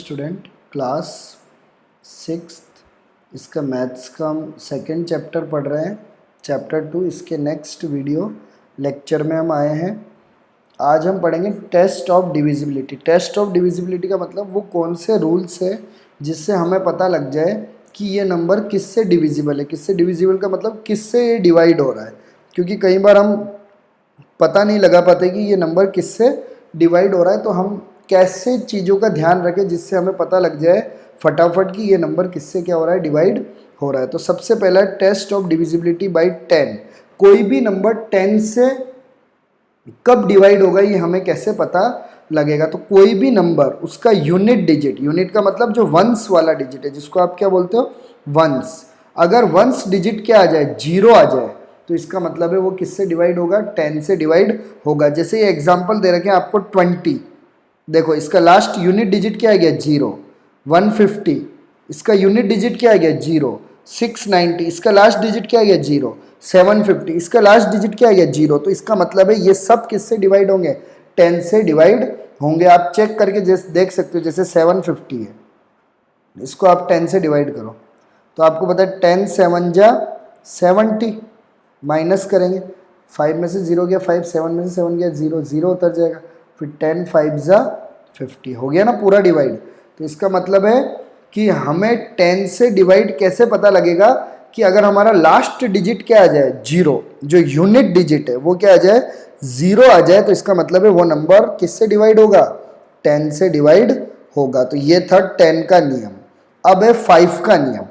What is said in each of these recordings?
Student, class 6 इसका maths का हम सेकेंड चैप्टर पढ़ रहे हैं। चैप्टर 2 इसके नेक्स्ट वीडियो लेक्चर में हम आए हैं। आज हम पढ़ेंगे test of divisibility. Test of divisibility का मतलब वो कौन से रूल्स है जिससे हमें पता लग जाए कि ये नंबर किससे डिविजिबल है। किससे डिविजिबल का मतलब किससे ये डिवाइड हो रहा है, क्योंकि कई बार हम पता नहीं लगा पाते कि ये नंबर किससे डिवाइड हो रहा है। तो हम कैसे चीज़ों का ध्यान रखें जिससे हमें पता लग जाए फटाफट कि ये नंबर किससे क्या हो रहा है, डिवाइड हो रहा है। तो सबसे पहला टेस्ट ऑफ डिविजिबिलिटी बाय 10। कोई भी नंबर 10 से कब डिवाइड होगा ये हमें कैसे पता लगेगा। तो कोई भी नंबर उसका यूनिट डिजिट, यूनिट का मतलब जो वंस वाला डिजिट है जिसको आप क्या बोलते हो, वंस। अगर वंस डिजिट क्या आ जाए, 0 आ जाए, तो इसका मतलब है वो किससे डिवाइड होगा, 10 से डिवाइड होगा। जैसे ये एग्जांपल दे रखे हैं आपको 20, देखो इसका लास्ट यूनिट डिजिट क्या आ गया, 0। 150 इसका यूनिट डिजिट क्या आ गया, 0। 690 इसका लास्ट डिजिट क्या आ गया, 0। 750 इसका लास्ट डिजिट क्या आ गया, 0। तो इसका मतलब है ये सब किससे डिवाइड होंगे, 10 से डिवाइड होंगे। आप चेक करके जैसे देख सकते हो, जैसे 750 है, इसको आप 10 से डिवाइड करो तो आपको पता है 10 7 जा 70, माइनस करेंगे 5 में से 0 गया 5, 7 में से 7 गया 0, 0 उतर जाएगा, फिर 10 5 जा 50, हो गया ना पूरा डिवाइड। तो इसका मतलब है कि हमें 10 से डिवाइड कैसे पता लगेगा कि अगर हमारा लास्ट डिजिट क्या आ जाए, 0, जो यूनिट डिजिट है वो क्या आ जाए, 0 आ जाए, तो इसका मतलब है वो नंबर किससे डिवाइड होगा, 10 से डिवाइड होगा। तो ये था 10 का नियम। अब है 5 का नियम,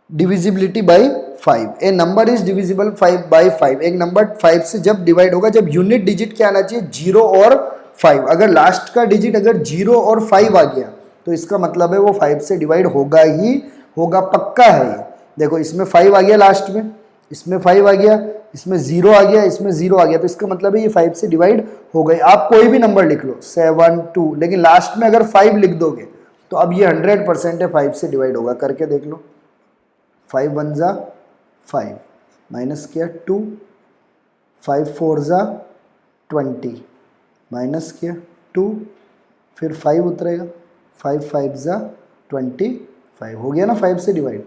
divisibility by 5। A number is divisible 5 by 5। एक नंबर 5 से जब डिवाइड होगा जब यूनिट डिजिट क्या आना चाहिए, 0 और 5। अगर लास्ट का डिजिट अगर 0 और 5 आ गया तो इसका मतलब है वो 5 से डिवाइड होगा ही होगा, पक्का है ये। देखो इसमें 5 आ गया लास्ट में, इसमें 5 आ गया, इसमें 0 आ गया, इसमें 0 आ गया, तो इसका मतलब है ये 5 से डिवाइड हो गई। आप कोई भी नंबर लिख लो 7 2, लेकिन लास्ट में अगर 5 लिख दोगे तो अब ये 100% है 5 से डिवाइड होगा। करके देख लो, 5 1 जा 5, माइनस किया 2, 5 4 जा 20, माइनस किया 2, फिर 5 उतरेगा, 5 5 जा 25, हो गया ना 5 से डिवाइड।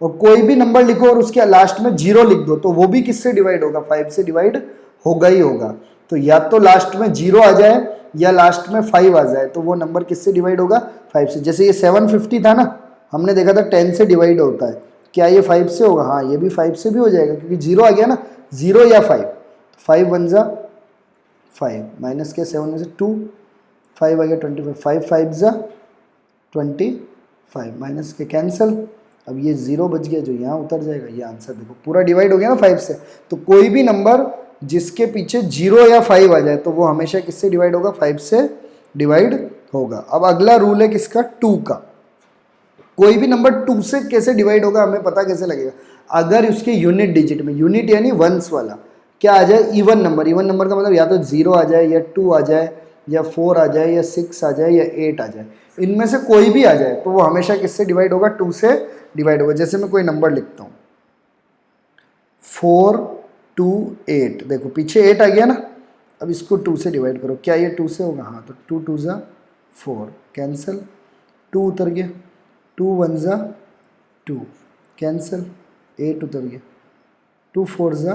और कोई भी नंबर लिखो और उसके लास्ट में 0 लिख दो तो वो भी किससे डिवाइड होगा, 5 से डिवाइड होगा ही होगा। तो या तो लास्ट में 0 आ जाए या लास्ट में 5 आ जाए, तो वो नंबर किससे डिवाइड होगा, 5 से। जैसे ये 750 था ना, हमने देखा था 10 से डिवाइड होता है, क्या ये 5 से होगा, हाँ ये भी 5 से भी हो जाएगा क्योंकि 0 आ गया ना, 0 या 5। 5 1 जा 5, माइनस के 7 में से 2, 5 आ गया 25, 5 5 जा 25, माइनस के कैंसिल, अब ये 0 बच गया जो यहाँ उतर जाएगा। ये आंसर देखो पूरा डिवाइड हो गया ना 5 से। तो कोई भी नंबर जिसके पीछे 0 या 5 आ जाए तो वो हमेशा किससे डिवाइड होगा, 5 से डिवाइड होगा। अब अगला रूल है किसका, 2 का। कोई भी नंबर 2 से कैसे डिवाइड होगा हमें पता कैसे लगेगा, अगर उसके यूनिट डिजिट में, यूनिट यानी वंस वाला क्या आ जाए, इवन नंबर। इवन नंबर का मतलब या तो 0 आ जाए या 2 आ जाए या 4 आ जाए या 6 आ जाए या 8 आ जाए, इनमें से कोई भी आ जाए तो वो हमेशा किससे डिवाइड होगा, 2 से डिवाइड होगा। जैसे मैं कोई नंबर लिखता हूँ 4 2 8, देखो पीछे 8 आ गया ना, अब इसको 2 से डिवाइड करो, क्या ये 2 से होगा, हाँ, तो 2 2 जा 4, कैंसिल, 2 उतर गया, 2 1 जा 2, कैंसिल, 8 उतर गया, 2 4 जा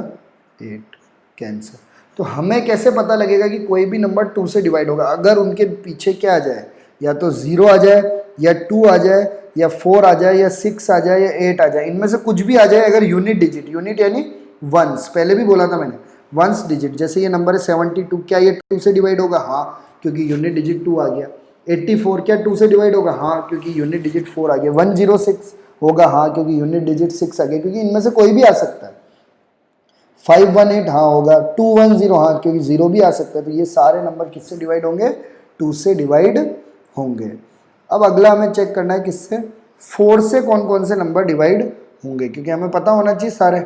8, कैंसिल। तो हमें कैसे पता लगेगा कि कोई भी नंबर 2 से डिवाइड होगा, अगर उनके पीछे क्या आ जाए, या तो 0 आ जाए या 2 आ जाए या 4 आ जाए या 6 आ जाए या 8 आ जाए, इनमें से कुछ भी आ जाए। अगर यूनिट डिजिट, यूनिट यानी वंस, पहले भी बोला था मैंने, वंस डिजिट, जैसे ये नंबर है 72, क्या ये 2 से डिवाइड होगा, हाँ, क्योंकि यूनिट डिजिट 2 आ गया। 84 क्या 2 से डिवाइड होगा, हाँ, क्योंकि यूनिट डिजिट 4 आ गया। 106 होगा, हाँ, क्योंकि यूनिट डिजिट 6 आ गया, क्योंकि इनमें से कोई भी आ सकता है। 518 हाँ होगा, 210 हाँ, क्योंकि 0 भी आ सकता है। तो ये सारे नंबर किससे डिवाइड होंगे, 2 से डिवाइड होंगे। अब अगला हमें चेक करना है किससे, 4 से कौन कौन से नंबर डिवाइड होंगे, क्योंकि हमें पता होना चाहिए सारे।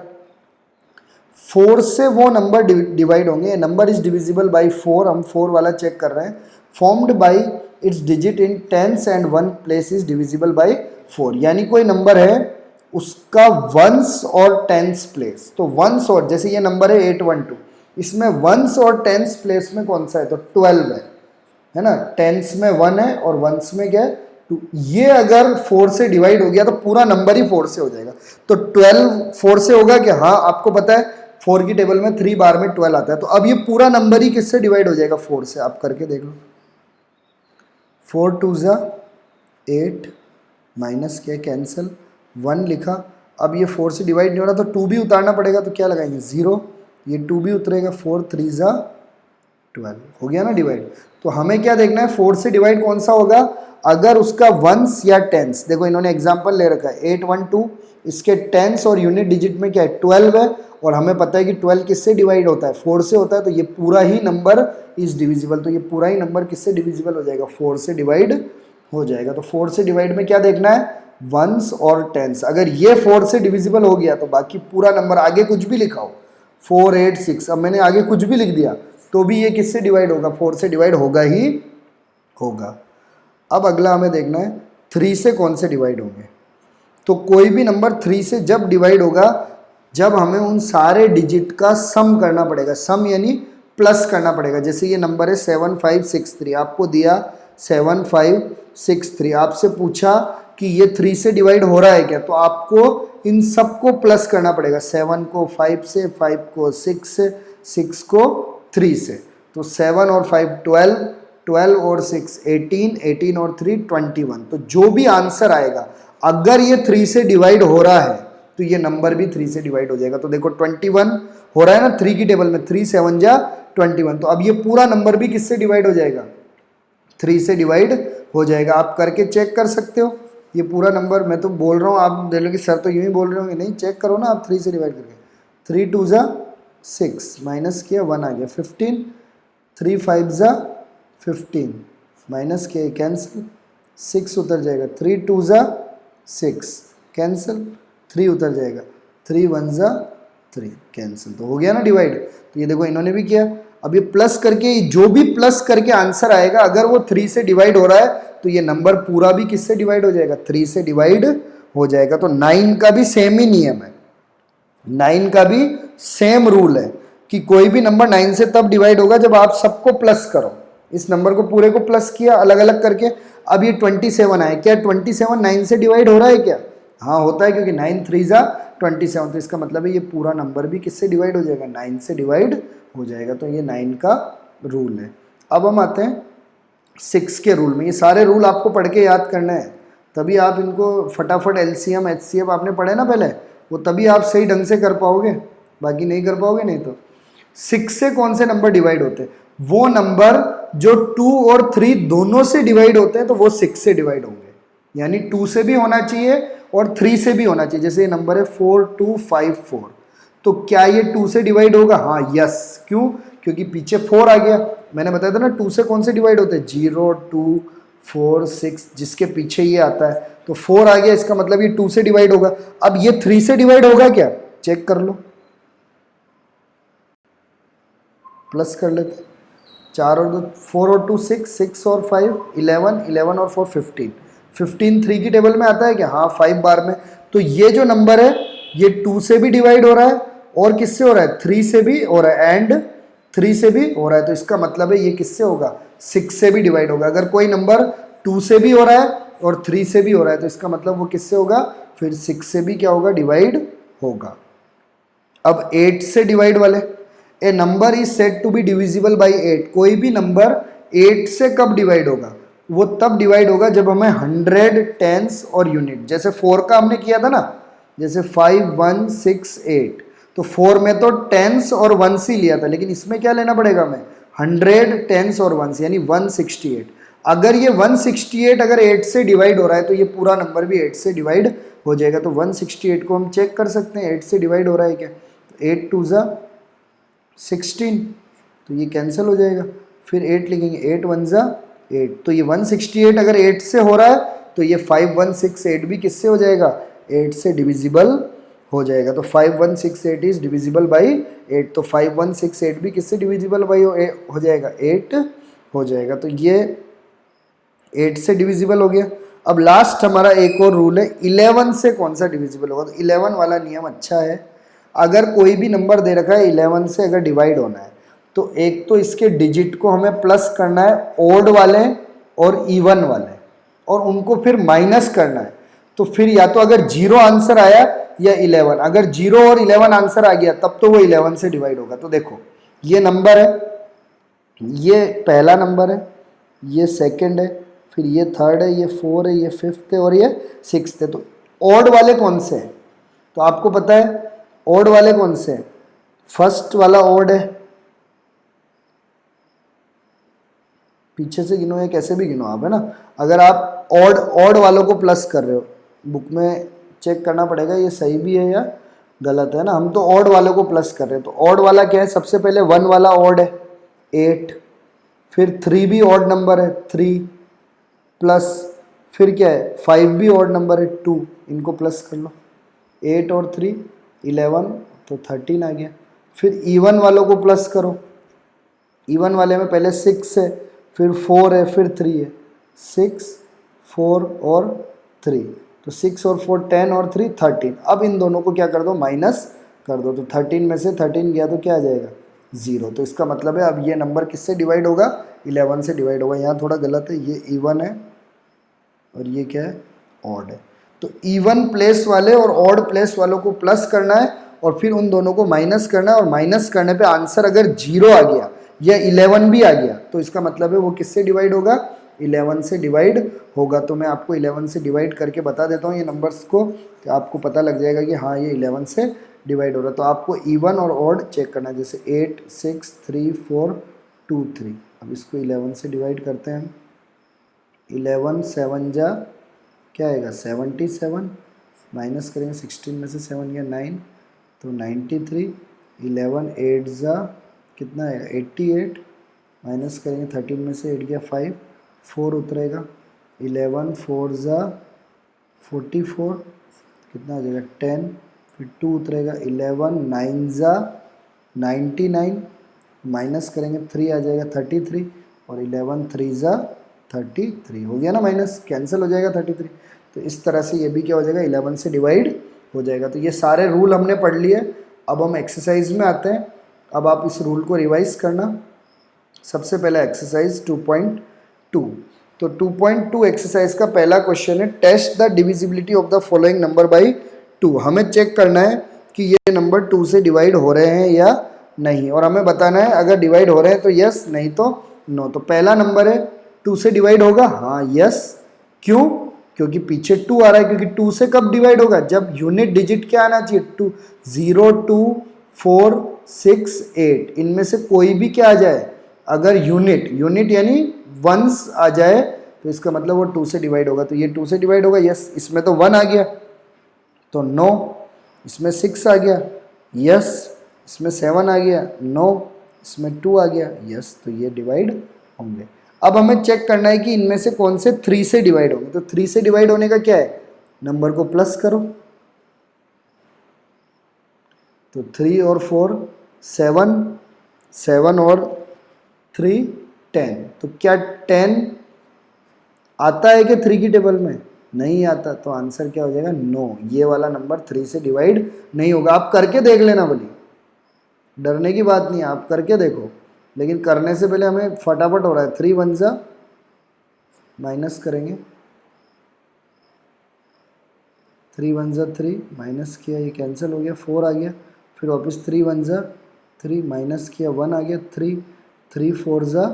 4 से वो नंबर डिवाइड होंगे, नंबर इज डिविजिबल बाई 4, हम 4 वाला चेक कर रहे हैं। Formed by its digit in tens and one place is divisible by 4, यानी कोई नंबर है उसका वंस और टेंस प्लेस, तो वंस और, जैसे ये नंबर है 812, इसमें वंस और टेंस प्लेस में कौन सा है, तो 12 है। है ना, टेंस में 1 है और वंस में क्या है 2। ये अगर 4 से डिवाइड हो गया तो पूरा नंबर ही 4 से हो जाएगा। तो 12 4 से होगा क्या? हाँ, आपको पता है 4 की टेबल में 3 बार में 12 आता है। तो अब ये पूरा नंबर ही किससे डिवाइड हो जाएगा? 4 से। आप करके देख लो। 4 2 ज़ा 8 माइनस क्या कैंसिल 1 लिखा। अब ये 4 से डिवाइड नहीं हो रहा तो 2 भी उतारना पड़ेगा, तो क्या लगाएंगे 0, ये 2 भी उतरेगा। 4 3 ज़ा 12 हो गया ना डिवाइड। तो हमें क्या देखना है? 4 से डिवाइड कौन सा होगा? अगर उसका वंस या टेंस, देखो इन्होंने एग्जांपल ले रखा है 8 1 2, इसके टेंस और यूनिट डिजिट में क्या है 12 है, और हमें पता है कि 12 किससे डिवाइड होता है? 4 से होता है। तो ये पूरा ही नंबर इज डिविजिबल, तो ये पूरा ही नंबर किससे डिविजिबल हो जाएगा? 4 से डिवाइड हो जाएगा। तो 4 से डिवाइड में क्या देखना है? वंस और टेंस। अगर ये 4 से डिविजिबल हो गया तो बाकी पूरा नंबर, आगे कुछ भी लिखा हो 4 8 6, अब मैंने आगे कुछ भी लिख दिया तो भी ये किससे डिवाइड होगा? 4 से डिवाइड होगा ही होगा। अब अगला हमें देखना है 3 से कौन से डिवाइड होंगे। तो कोई भी नंबर 3 से जब डिवाइड होगा, जब हमें उन सारे डिजिट का सम करना पड़ेगा। सम यानी प्लस करना पड़ेगा। जैसे ये नंबर है 7563, आपको दिया 7563, आपसे पूछा कि ये 3 से डिवाइड हो रहा है क्या? तो आपको इन सबको प्लस करना पड़ेगा। 7 को 5 से, 5 को 6 से, 6 को 3 से। तो 7 और 5 12, 12 और 6 18, 18 और 3 21। तो जो भी आंसर आएगा, अगर ये 3 से डिवाइड हो रहा है तो ये नंबर भी 3 से डिवाइड हो जाएगा। तो देखो 21 हो रहा है ना 3 की टेबल में, 3 7 जा 21। तो अब ये पूरा नंबर भी किससे डिवाइड हो जाएगा? 3 से डिवाइड हो जाएगा। आप करके चेक कर सकते हो ये पूरा नंबर। मैं तो बोल रहा हूँ, आप देख लो कि सर तो यूं ही बोल रहे होंगे, नहीं चेक करो ना आप 3 से डिवाइड करके। 3 2 ज़ा 6 माइनस किया 1 आ गया 15, 3 5 ज़ा 15 माइनस किया कैंसिल 6 उतर जाएगा। 3 2 ज़ा 6 कैंसिल 3 उतर जाएगा। 3 1 ज़ा 3 कैंसिल। तो हो गया ना डिवाइड। तो ये देखो इन्होंने भी किया। अब ये प्लस करके, जो भी प्लस करके आंसर आएगा, अगर वो 3 से डिवाइड हो रहा है तो ये नंबर पूरा भी किससे डिवाइड हो जाएगा? 3 से डिवाइड हो जाएगा। तो 9 का भी सेम ही नियम है। 9 का भी सेम रूल है कि कोई भी नंबर 9 से तब डिवाइड होगा जब आप सबको प्लस करो। इस नंबर को पूरे को प्लस किया अलग अलग करके। अब ये 27 आए, क्या 27 9 से डिवाइड हो रहा है क्या? हाँ होता है, क्योंकि 9 3 ज़ा 27। तो इसका मतलब है ये पूरा नंबर भी किससे डिवाइड हो जाएगा? 9 से डिवाइड हो जाएगा। तो ये 9 का रूल है। अब हम आते हैं 6 के रूल में। ये सारे रूल आपको पढ़ के याद करना है, तभी आप इनको फटाफट LCM HCF आपने पढ़े ना पहले, वो तभी आप सही ढंग से कर पाओगे, बाकी नहीं कर पाओगे। नहीं तो 6 से कौन से नंबर डिवाइड होते हैं? वो नंबर जो 2 और 3 दोनों से डिवाइड होते हैं, तो वो 6 से डिवाइड होंगे। यानी 2 से भी होना चाहिए और 3 से भी होना चाहिए। जैसे ये नंबर है 4254, तो क्या ये 2 से डिवाइड होगा? हाँ यस। क्यों? क्योंकि पीछे 4 आ गया। मैंने बताया था ना 2 से कौन से डिवाइड होते हैं? 0 2 4 6, जिसके पीछे ये आता है। तो 4 आ गया, इसका मतलब ये 2 से डिवाइड होगा। अब ये 3 से डिवाइड होगा क्या? चेक कर लो, प्लस कर लेते। 4 और 2 4 और 2 6, 6 और 5 11, 11 और 4 15, 15 3 की टेबल में आता है क्या? हाँ 5 बार में। तो ये जो नंबर है ये 2 से भी डिवाइड हो रहा है और किससे हो रहा है? 3 से भी हो रहा है एंड 3 से भी हो रहा है। तो इसका मतलब है ये किससे होगा? 6 से भी डिवाइड होगा। अगर कोई नंबर 2 से भी हो रहा है और 3 से भी हो रहा है तो इसका मतलब वो किससे होगा? फिर 6 से भी क्या होगा? डिवाइड होगा। अब 8 से डिवाइड वाले, a number is said to be divisible by 8। कोई भी नंबर 8 से कब डिवाइड होगा? वो तब डिवाइड होगा जब हमें 100 टेंस और यूनिट, जैसे 4 का हमने किया था ना, जैसे 5 1 6 8। तो 4 में तो टेंस और वंस ही लिया था, लेकिन इसमें क्या लेना पड़ेगा हमें? 100 टेंस और वंस, यानी 168। अगर ये 168 अगर 8 से डिवाइड हो रहा है तो ये पूरा नंबर भी 8 से डिवाइड हो जाएगा। तो 168 को हम चेक कर सकते हैं 8 से डिवाइड हो रहा है क्या? 8 2 ज़ा 16, तो ये कैंसिल हो जाएगा। फिर 8 लिखेंगे, 8 1 ज़ा 8। तो ये 168 अगर 8 से हो रहा है तो ये 5168 भी किससे हो जाएगा? 8 से डिविजिबल हो जाएगा। तो 5168 इज डिविजिबल बाई 8। तो 5168 भी किससे डिविजिबल बाई हो जाएगा? 8 हो जाएगा। तो ये 8 से डिविजिबल हो गया। अब लास्ट हमारा एक और रूल है, 11 से कौन सा डिविजिबल होगा? तो 11 वाला नियम अच्छा है। अगर कोई भी नंबर दे रखा है 11 से अगर डिवाइड होना है तो एक तो इसके डिजिट को हमें प्लस करना है ओड वाले और इवन वाले, और उनको फिर माइनस करना है। तो फिर या तो अगर 0 आंसर आया या 11, अगर 0 और 11 आंसर आ गया तब तो वो 11 से डिवाइड होगा। तो देखो ये नंबर है, ये पहला नंबर है, ये सेकंड है, फिर ये थर्ड है, ये 4 है, ये 5th है और ये 6th है। तो ऑड वाले कौन से हैं? तो आपको पता है ऑड वाले कौन से हैं? फर्स्ट वाला ऑड है, पीछे से गिनो या कैसे भी गिनो आप, है ना। अगर आप ऑड वालों को प्लस कर रहे हो, बुक में चेक करना पड़ेगा ये सही भी है या गलत है ना। हम तो ऑड वालों को प्लस कर रहे हैं, तो ऑड वाला क्या है? सबसे पहले 1 वाला ऑड है 8, फिर 3 भी ऑड नंबर है 3, प्लस फिर क्या है 5 भी ऑड नंबर है 2, इनको प्लस कर लो, 8 और 3 11, तो 13 आ गया। फिर इवन वालों को प्लस करो, इवन वाले में पहले 6 है, फिर 4 है, फिर 3 है, 6 4 और 3, तो 6 और 4 10 और 3 13। अब इन दोनों को क्या कर दो? माइनस कर दो। तो 13 में से 13 गया तो क्या आ जाएगा? 0। तो इसका मतलब है अब ये नंबर किससे डिवाइड होगा? 11 से डिवाइड होगा। यहाँ थोड़ा गलत है, ये इवन है और ये क्या है? ऑड है। तो इवन प्लेस वाले और ऑड प्लेस वालों को प्लस करना है और फिर उन दोनों को माइनस करना है, और माइनस करने पे आंसर अगर 0 आ गया या 11 भी आ गया तो इसका मतलब है वो किससे डिवाइड होगा? 11 से डिवाइड होगा। तो मैं आपको 11 से डिवाइड करके बता देता हूँ ये नंबर्स को, तो आपको पता लग जाएगा कि हाँ ये 11 से डिवाइड हो रहा है। तो आपको इवन और ऑड चेक करना है, जैसे 8 6 3 4 2 3। अब इसको 11 से डिवाइड करते हैं। 11 7 जा क्या आएगा? 77, माइनस करेंगे 16 में से 7 या 9, तो 93। 11 8 जा कितना आएगा? 88, माइनस करेंगे 13 में से 8 गया 5, 4 उतरेगा। 11 4 जा 44, कितना आ जाएगा? 10, फिर 2 उतरेगा। 11 9 जा 99, माइनस करेंगे 3 आ जाएगा 33, और 11 3 जा 33 हो गया ना, माइनस कैंसिल हो जाएगा 33। तो इस तरह से ये भी क्या हो जाएगा? 11 से डिवाइड हो जाएगा। तो ये सारे रूल हमने पढ़ लिए। अब हम एक्सरसाइज में आते हैं। अब आप इस रूल को रिवाइज करना। सबसे पहला एक्सरसाइज 2.2। तो 2.2 एक्सरसाइज का पहला क्वेश्चन है, test the divisibility of the following number by 2। हमें चेक करना है कि ये नंबर 2 से डिवाइड हो रहे हैं या नहीं, और हमें बताना है अगर डिवाइड हो रहे हैं तो यस, नहीं तो नो। तो पहला नंबर है 2 से डिवाइड होगा, हाँ यस। क्यों? क्योंकि पीछे 2 आ रहा है, क्योंकि 2 से कब डिवाइड होगा? जब यूनिट डिजिट क्या आना चाहिए? 2 0 2 4 6 8, इनमें से कोई भी क्या आ जाए? अगर यूनिट यानी वंस आ जाए तो इसका मतलब वो 2 से डिवाइड होगा। तो ये 2 से डिवाइड होगा, यस। इसमें तो 1 आ गया तो नो। इसमें 6 आ गया, यस। इसमें 7 आ गया, नो। इसमें 2 आ गया, यस। तो ये डिवाइड होंगे। अब हमें चेक करना है कि इनमें से कौन से 3 से डिवाइड होंगे। तो 3 से डिवाइड होने का क्या है? नंबर को प्लस करो। तो 3 और 4 7, 7 और 3 10। तो क्या 10 आता है कि 3 की टेबल में? नहीं आता। तो आंसर क्या हो जाएगा? नो। ये वाला नंबर 3 से डिवाइड नहीं होगा। आप करके देख लेना भली, डरने की बात नहीं है, आप करके देखो। लेकिन करने से पहले हमें फटाफट हो रहा है। 3 1 जा माइनस करेंगे, 3 1 जा 3, माइनस किया, ये कैंसिल हो गया, 4 आ गया। फिर वापस 3 1 जा 3, माइनस किया 1 आ गया 3, 3 4 जा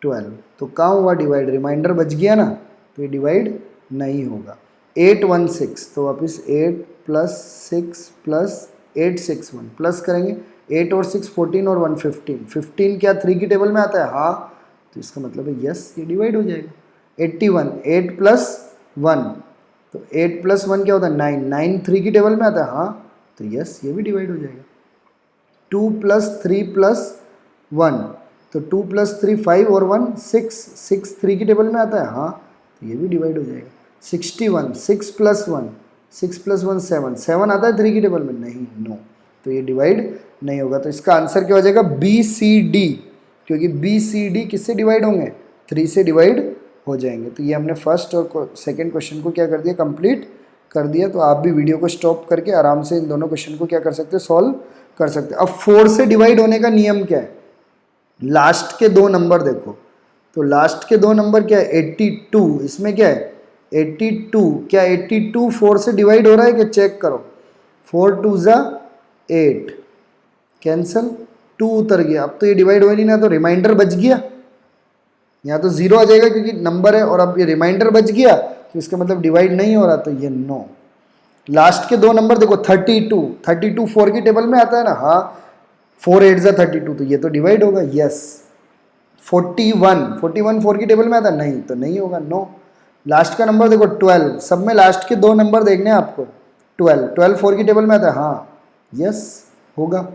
12। तो कहाँ हुआ डिवाइड? रिमाइंडर बच गया ना, तो ये डिवाइड नहीं होगा। 8 1 6, तो वापस 8 प्लस 6 प्लस 8 6 1, प्लस करेंगे 8 और 6 14 और 1 15। 15 क्या 3 की टेबल में आता है? हाँ। तो इसका मतलब है यस, ये डिवाइड हो जाएगा। 81 8 प्लस 1, तो 8 प्लस 1 क्या होता है? 9। 9 3 की टेबल में आता है, हाँ। तो यस, ये भी डिवाइड हो जाएगा। 2 प्लस 3 प्लस 1, तो 2 प्लस 3 5 और 1 6, 6 3 की टेबल में आता है, हाँ। तो ये भी डिवाइड हो जाएगा। 61 6 प्लस 1, 6 प्लस 1 7, 7 आता है 3 की टेबल में? नहीं, नो। तो ये डिवाइड नहीं होगा। तो इसका आंसर क्या हो जाएगा? बी सी डी, क्योंकि बी सी डी किससे डिवाइड होंगे? 3 से डिवाइड हो जाएंगे। तो ये हमने फर्स्ट और सेकंड क्वेश्चन को क्या कर दिया? कंप्लीट कर दिया। तो आप भी वीडियो को स्टॉप करके आराम से इन दोनों क्वेश्चन को क्या कर सकते हैं? सॉल्व कर सकते हैं। अब 4 से डिवाइड होने का नियम क्या है? लास्ट के दो नंबर देखो, तो लास्ट के दो नंबर क्या है 82, इसमें क्या है 82, क्या 82 4 से डिवाइड हो रहा है क्या, चेक करो, 4 2 ज़ा 8, कैंसल, 2 उतर गया, अब तो ये डिवाइड हो ही नहीं ना, तो रिमाइंडर बच गया, यहाँ तो 0 आ जाएगा क्योंकि नंबर है, और अब ये रिमाइंडर बच गया तो इसका मतलब डिवाइड नहीं हो रहा, तो ये नो। लास्ट के दो नंबर देखो 32, 32 4 की टेबल में आता है ना, हाँ 4 8 ज़ा 32, तो ये तो डिवाइड होगा, यस। 41, 41 4 की टेबल में आता है, नहीं, तो नहीं होगा, नो। लास्ट का नंबर देखो 12, सब में लास्ट के दो नंबर देखने हैं आपको, 12 12 4 की टेबल में आता है, हाँ यस होगा।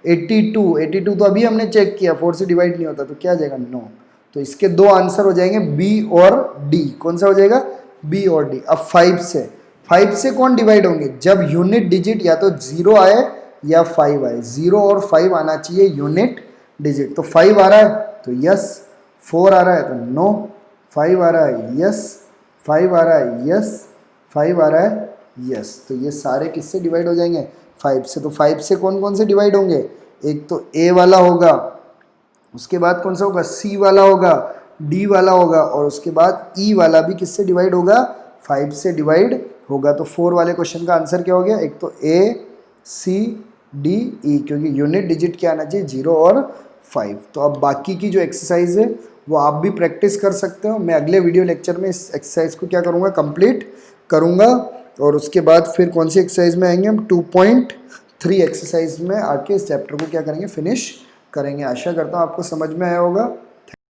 82, 82 तो अभी हमने चेक किया 4 से डिवाइड नहीं होता, तो क्या आ जाएगा, नो। तो इसके दो आंसर हो जाएंगे बी और डी। कौन सा हो जाएगा, बी और डी। अब 5 से कौन डिवाइड होंगे, जब यूनिट डिजिट या तो 0 आए या 5 आए, 0 और 5 आना चाहिए यूनिट डिजिट, तो 5 आ रहा है तो यस, 4 आ रहा है तो नो, 5 आ रहा है यस, 5 आ रहा है यस, 5 आ रहा है यस, तो ये सारे किससे डिवाइड हो जाएंगे, 5 से। तो 5 से कौन कौन से डिवाइड होंगे, एक तो ए वाला होगा, उसके बाद कौन सा होगा, सी वाला होगा, डी वाला होगा, और उसके बाद ई वाला भी किससे डिवाइड होगा, 5 से डिवाइड होगा। तो 4 वाले क्वेश्चन का आंसर क्या हो गया, एक तो ए सी डी ई, क्योंकि यूनिट डिजिट क्या आना चाहिए, 0 और 5। तो अब बाकी की जो एक्सरसाइज है वो आप भी प्रैक्टिस कर सकते हो। मैं अगले वीडियो लेक्चर में इस एक्सरसाइज को क्या करूँगा, कंप्लीट करूँगा, और उसके बाद फिर कौन सी एक्सरसाइज में आएंगे हम, 2.3 एक्सरसाइज में आके इस चैप्टर को क्या करेंगे, फिनिश करेंगे। आशा करता हूँ आपको समझ में आया होगा।